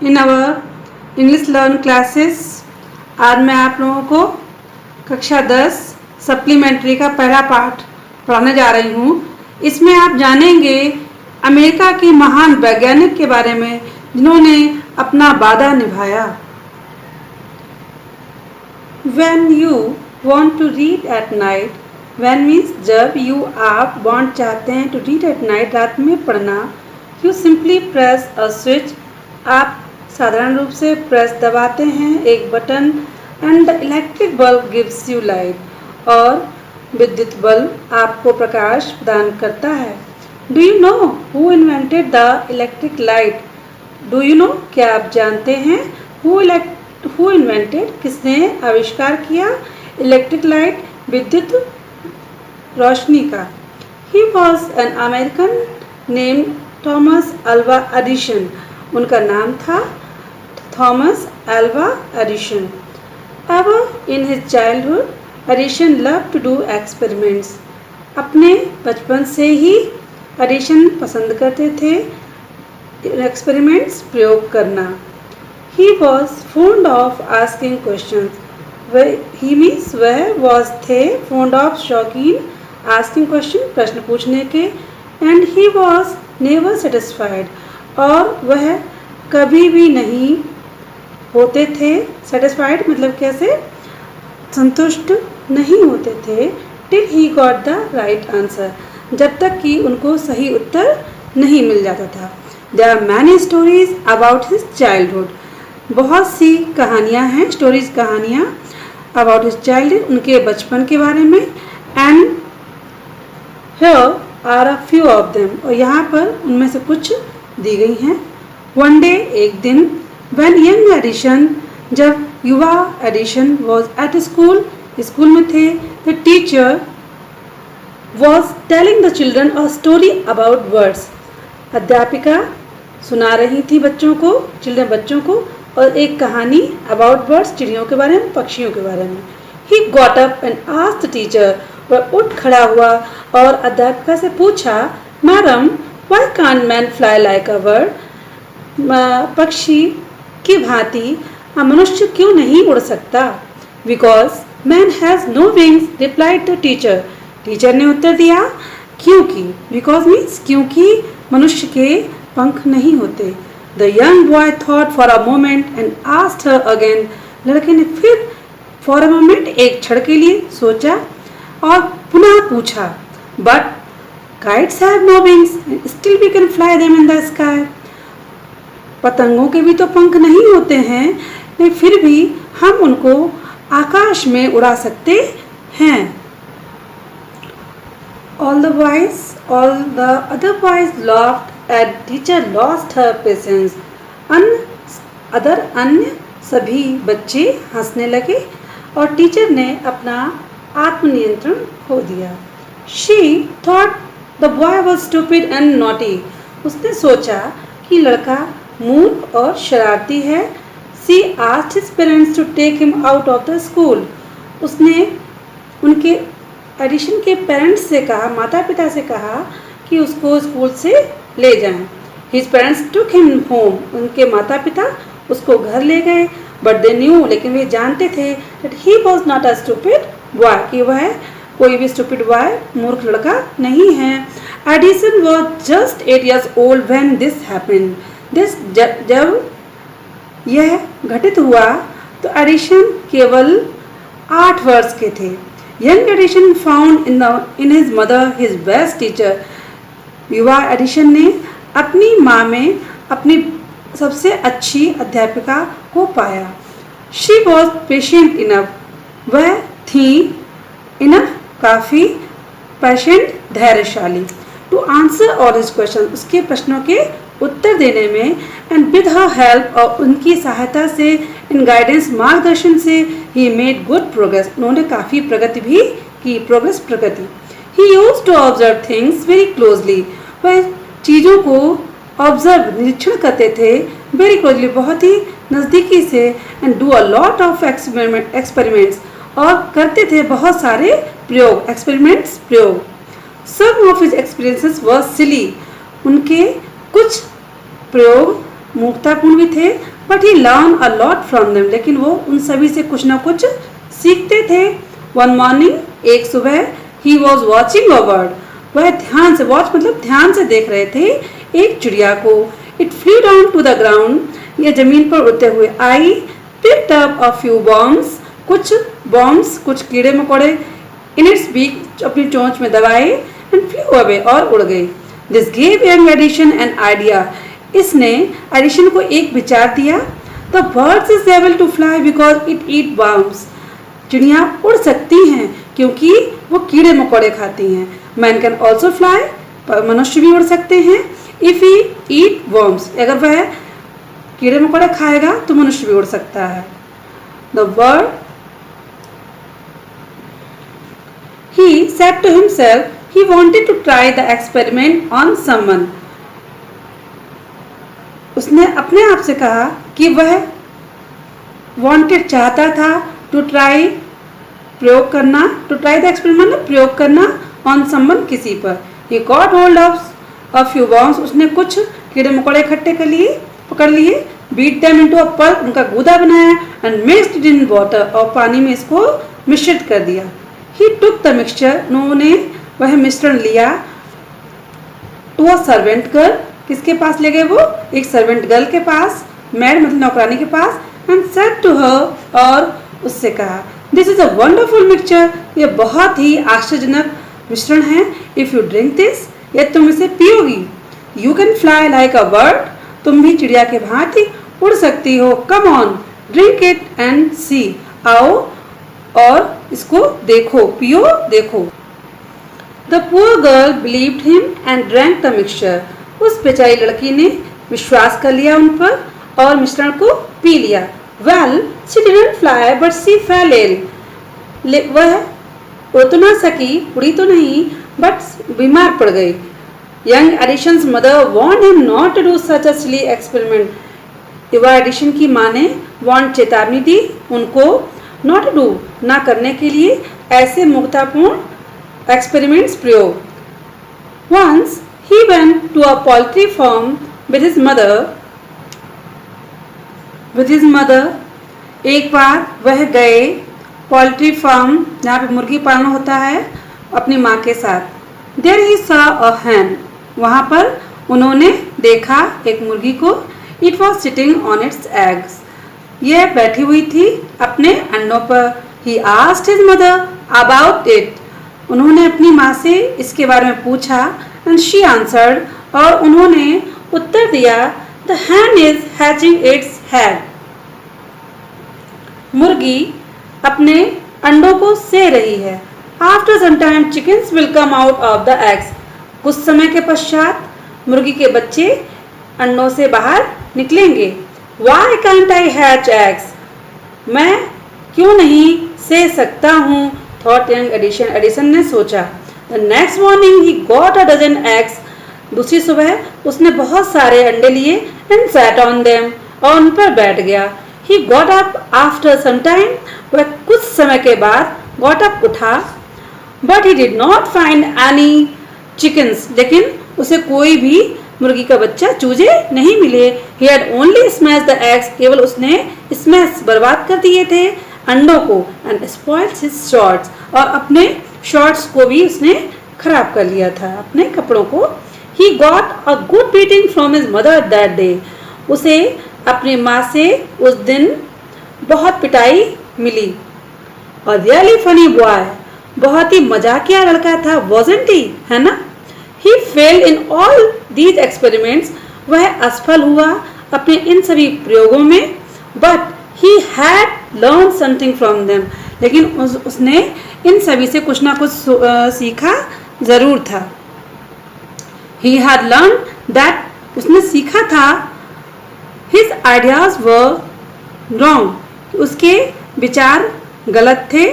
in our English Learn classes। आज मैं आप लोगों को कक्षा 10 सप्लीमेंट्री का पहला पाठ पढ़ाने जा रही हूँ। इसमें आप जानेंगे अमेरिका के महान वैज्ञानिक के बारे में जिन्होंने अपना वादा निभाया। When you want to read at night, when means जब आप want चाहते हैं to read at night, रात में पढ़ना, you simply press a switch, आप साधारण रूप से प्रेस दबाते हैं एक button, and the electric bulb gives you light, और विद्युत बल्ब आपको प्रकाश प्रदान करता है। Do you know who invented the electric light? Do you know क्या आप जानते हैं who invented किसने आविष्कार किया इलेक्ट्रिक लाइट विद्युत रोशनी का। He was an American named Thomas Alva Edison, उनका नाम था Thomas Alva Edison. Ever in his childhood, Edison loved to do experiments, अपने बचपन से ही एडिसन पसंद करते थे एक्सपेरिमेंट्स प्रयोग करना। He was fond of asking questions, he means वह was थे fond of शौकीन asking question प्रश्न पूछने के, and he was never satisfied, और वह कभी भी नहीं होते थे satisfied मतलब कैसे संतुष्ट नहीं होते थे till he got the right answer, जब तक कि उनको सही उत्तर नहीं मिल जाता था। There are many stories about his childhood, बहुत सी कहानियाँ हैं स्टोरीज कहानियाँ अबाउट हिज चाइल्डहुड उनके बचपन के बारे में। And here are a few of them, और यहाँ पर उनमें से कुछ दी गई हैं। वन डे एक दिन, व्हेन यंग एडिसन जब युवा Edison was at school school में थे, the teacher was telling the children a story about birds, अध्यापिका सुना रही थी बच्चों को और एक कहानी अबाउट बर्ड्स चिड़ियों के बारे में पक्षियों के बारे में। He got up and asked the teacher, वह उठ खड़ा हुआ और अध्यापिका से पूछा, madam why can't man fly like a bird, पक्षी की भांति मनुष्य क्यों नहीं उड़ सकता। Because man has no wings, replied the teacher, teacher ने उत्तर दिया क्योंकि, बिकॉज मीन्स क्योंकि मनुष्य के पंख नहीं होते। The young boy thought for a moment and asked her again, लड़के ने फिर for a moment एक क्षण के लिए सोचा और पुनः पूछा, but kites have no wings and still we can fly them in the sky, पतंगों के भी तो पंख नहीं होते हैं, नहीं फिर भी हम उनको आकाश में उड़ा सकते हैं। All the other boys laughed and teacher lost her patience. अन्य सभी बच्चे हंसने लगे और टीचर ने अपना आत्मनियंत्रण खो दिया। She thought the boy was stupid and naughty. उसने सोचा कि लड़का मूर्ख और शरारती है। She asked his parents to take him out of the school. उसने उनके एडिशन के पेरेंट्स से कहा, माता पिता से कहा कि उसको स्कूल से ले जाएं। His parents took him home. उनके माता पिता उसको घर ले गए। But they knew, लेकिन वे जानते थे that he was not a stupid boy, कि वह कोई भी stupid boy मूर्ख लड़का नहीं है। Edison was just 8 years old when this happened. जब यह घटित हुआ तो एडिशन केवल 8 वर्ष के थे। Young Edison found in his mother his best teacher. युवा एडिशन ने अपनी माँ में अपनी सबसे अच्छी अध्यापिका को पाया। She was patient enough. वह थी enough काफ़ी patient धैर्यशाली to answer all his questions, उसके प्रश्नों के उत्तर देने में, and with her help और उनकी सहायता से इन गाइडेंस मार्गदर्शन से he made good progress, उन्होंने काफ़ी प्रगति भी की, प्रगति। He used to observe things very closely, वह चीज़ों को ऑब्जर्व निरीक्षण करते थे very closely बहुत ही नज़दीकी से, and do a lot of experiments और करते थे बहुत सारे प्रयोग एक्सपेरिमेंट्स प्रयोग। Some of his experiences were silly, उनके कुछ प्रयोग मूर्खतापूर्ण भी थे, but he learn a lot from them, लेकिन वो उन सभी से कुछ ना कुछ सीखते थे। वन मॉर्निंग, एक सुबह, he was watching a bird, वह ध्यान से, वॉच मतलब ध्यान से देख रहे थे एक चिड़िया को। It flew down to the ground, यह जमीन पर उड़ते हुए आई। Picked up a few bombs, कुछ बॉम्ब्स, कुछ कीड़े मकोड़े, इन इट्स बीक, अपनी चोंच में दबाए, एंड फ्लू अवे, और उड़ गए। This gave young Edison an idea, इसने एडिशन को एक विचार दिया। The birds is able to fly because it eat bombs, चिड़िया उड़ सकती हैं क्योंकि वो कीड़े मकोड़े खाती हैं। मैन कैन ऑल्सो फ्लाई, मनुष्य भी उड़ सकते हैं। इफ ही ईट वर्म्स, अगर वह कीड़े मकोड़े खाएगा तो मनुष्य भी उड़ सकता है। The bird, he said to himself, he wanted to try the experiment on someone, उसने अपने आप से कहा कि वह wanted चाहता था, to try प्रयोग करना, to try the experiment मतलब प्रयोग करना, on someone किसी पर। he got hold of a few worms, उसने कुछ कीड़े मकोड़े इकट्ठे कर लिए, पकड़ लिए। beat them into a pulp, उनका गूदा बनाया, and mixed it in water, और पानी में इसको मिश्रित कर दिया। he took the mixture, उन्होंने वह मिश्रण लिया। टू अ सर्वेंट गर्ल, किसके पास ले गए वो? एक सर्वेंट गर्ल के पास, मैड मतलब नौकरानी के पास। एंड सेड टू हर, और उससे कहा, this is a wonderful mixture, ये बहुत ही आश्चर्यजनक मिश्रण है। इफ यू ड्रिंक दिस, यदि तुम इसे पियोगी, you can fly like a bird, तुम भी चिड़िया के भांति उड़ सकती हो। Come on, drink it and see, आओ और इसको देखो, पियो, देखो। The poor girl believed him and drank the mixture. उस बेचारी लड़की ने विश्वास कर लिया उन पर और मिश्रण को पी लिया। Well, she didn't fly, but she fell ill. वह उड़ तो ना सकी, उड़ी तो नहीं, बट बीमार पड़ गई। Young Addition's mother warned him not to do such a silly experiment. युवा एडिशन की माँ ने वार्न, चेतावनी दी उनको, not to do, ना करने के लिए ऐसे मूर्खतापूर्ण experiments प्रयोग। Once he went to a poultry farm with his mother. एक बार वह गए पोल्ट्री फार्म, जहाँ पे मुर्गी पालन होता है, अपनी माँ के साथ। There he saw a hen, वहाँ पर उन्होंने देखा एक मुर्गी को। It was sitting on its eggs, यह बैठी हुई थी अपने अंडों पर। He asked his mother about it, उन्होंने अपनी माँ से इसके बारे में पूछा। एंड शी आंसर्ड, और उन्होंने उत्तर दिया, the hen is hatching its egg, मुर्गी अपने अंडों को से रही है। After some time chickens will come out of the eggs, कुछ समय के पश्चात मुर्गी के बच्चे अंडों से बाहर निकलेंगे। Why can't I hatch eggs, मैं क्यों नहीं से सकता हूँ, थॉट यंग एडिशन, एडिशन ने सोचा। The next morning he got a dozen eggs, दूसरी सुबह उसने बहुत सारे अंडे लिए। एंड सैट ऑन देम, और उन पर बैठ गया। He got up after some time, वह कुछ समय के बाद गॉट अप उठा। But he did not find any chickens, लेकिन उसे कोई भी मुर्गी का बच्चा, चूजे नहीं मिले। He had only smash the eggs, केवल उसने स्मैश, बर्बाद कर दिए थे अंडों को। एंड स्पॉइल्ड हिज शॉर्ट्स, और अपने शॉर्ट्स को भी उसने खराब कर लिया था, अपने कपड़ों को। ही got a good beating from his mother that day, उसे अपनी माँ से उस दिन बहुत पिटाई मिली। और रियली फनी बॉय, बहुत ही मजाकिया लड़का था, wasn't he, है ना। He fail in all these experiments, वह असफल हुआ अपने इन सभी प्रयोगों में। But he had learn something from them, लेकिन उसने इन सभी से कुछ ना कुछ सीखा जरूर था। ही हैड लर्न दैट, उसने सीखा था, हिज आइडियाज वर रॉन्ग, उसके विचार गलत थे।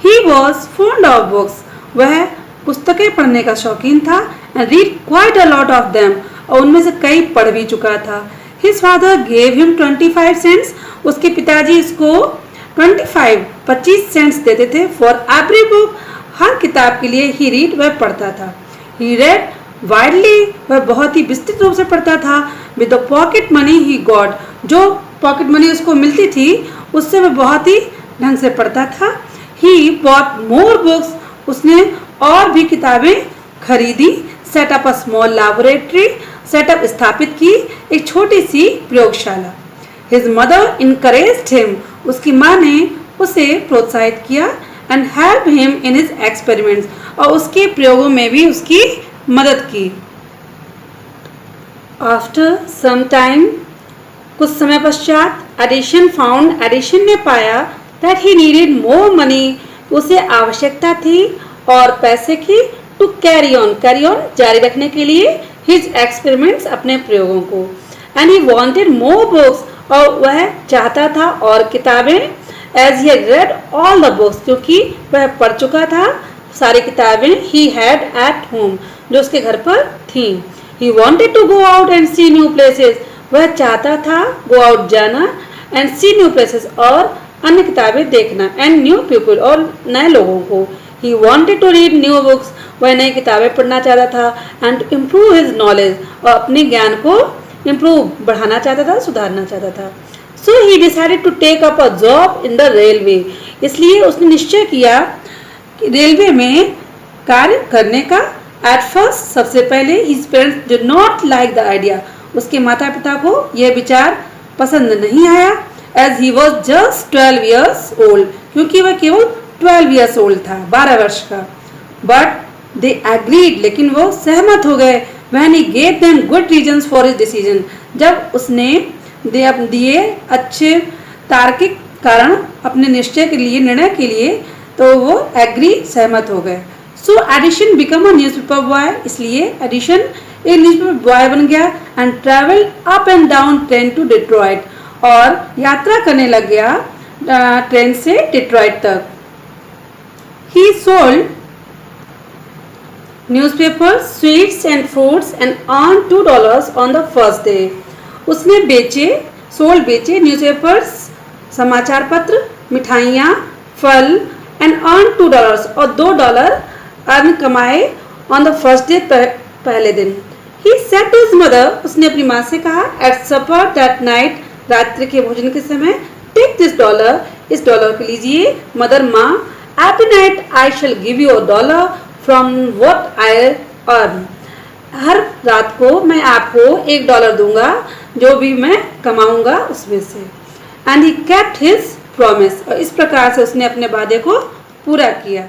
He was fond of books, वह पुस्तकें पढ़ने का शौकीन था। And read quite a lot of them, और उनमें से कई पढ़ भी चुका था। His father gave him 25 cents, उसके पिताजी इसको 25 सेंट्स देते थे। फॉर एवरी बुक, हर किताब के लिए। ही रीड, वह पढ़ता था। ही रेड वाइडली, वह बहुत ही विस्तृत रूप से पढ़ता था। With the pocket money he got, जो पॉकेट मनी उसको मिलती थी उससे वह बहुत ही ढंग से पढ़ता था। ही बॉट मोर बुक्स, उसने और भी किताबें खरीदी। Set up a small laboratory, setup स्थापित की एक छोटी सी प्रयोगशाला। हिज मदर इनकरेज्ड हिम, उसकी माँ ने उसे प्रोत्साहित किया। And help him in his experiments, और उसके प्रयोगों में भी उसकी मदद की। आफ्टर सम टाइम, कुछ समय पश्चात, एडिशन ने पाया that he needed more money, उसे आवश्यकता थी और पैसे की, टू कैरी ऑन जारी रखने के लिए, हिज एक्सपेरिमेंट्स, अपने प्रयोगों को। And he wanted more books, और वह चाहता था और किताबें। As he read all the books, क्योंकि वह पढ़ चुका था सारी किताबें, ही हैड एट होम, जो उसके घर पर थी। He wanted to go out and see new places, वह चाहता था गो आउट जाना, एंड सी न्यू प्लेसेस, और अन्य किताबें देखना, एंड न्यू पीपल, और नए लोगों को। He wanted to read new books, वह नई किताबें पढ़ना चाहता था। And to improve his knowledge, और अपने ज्ञान को इम्प्रूव, बढ़ाना चाहता था, सुधारना चाहता था। So he decided to take up a job in the railway, इसलिए उसने निश्चय किया कि रेलवे में कार्य करने का। एट फर्स्ट, सबसे पहले, his parents did not like the idea, उसके माता पिता को यह विचार पसंद नहीं आया। As he was just 12 years old, क्योंकि वह केवल 12 years old था, 12 वर्ष का। बट दे एग्रीड, लेकिन वो सहमत हो गए। When he gave them good reasons for his decision, जब उसने दिए अच्छे तार्किक कारण अपने निश्चय के लिए, निर्णय के लिए, तो वो एग्री, सहमत हो गए। So Edison become a newspaper boy, इसलिए एडिशन एक न्यूज़पेपर बॉय बन गया। And travel up and down train to Detroit, और यात्रा करने लग गया ट्रेन से डिट्रॉइट तक। He sold newspaper, sweets and fruits and earn $2 on the first day, उसने बेचे न्यूज़पेपर्स, समाचार पत्र, मिठाइयाँ, फल, एंड अर्न $2, और $2 अर्न कमाए ऑन द फर्स्ट डे, पहले दिन। He said to his mother, उसने अपनी माँ से कहा, एट सपर दैट नाइट, रात्रि के भोजन के समय, टेक दिस $, इस $, को लीजिए। मदर, माँ, at night I shall give you $1 from what I earn, हर रात को मैं आपको $1 दूंगा, जो भी मैं कमाऊंगा उसमें से। And he kept his promise, और इस प्रकार से उसने अपने वादे को पूरा किया।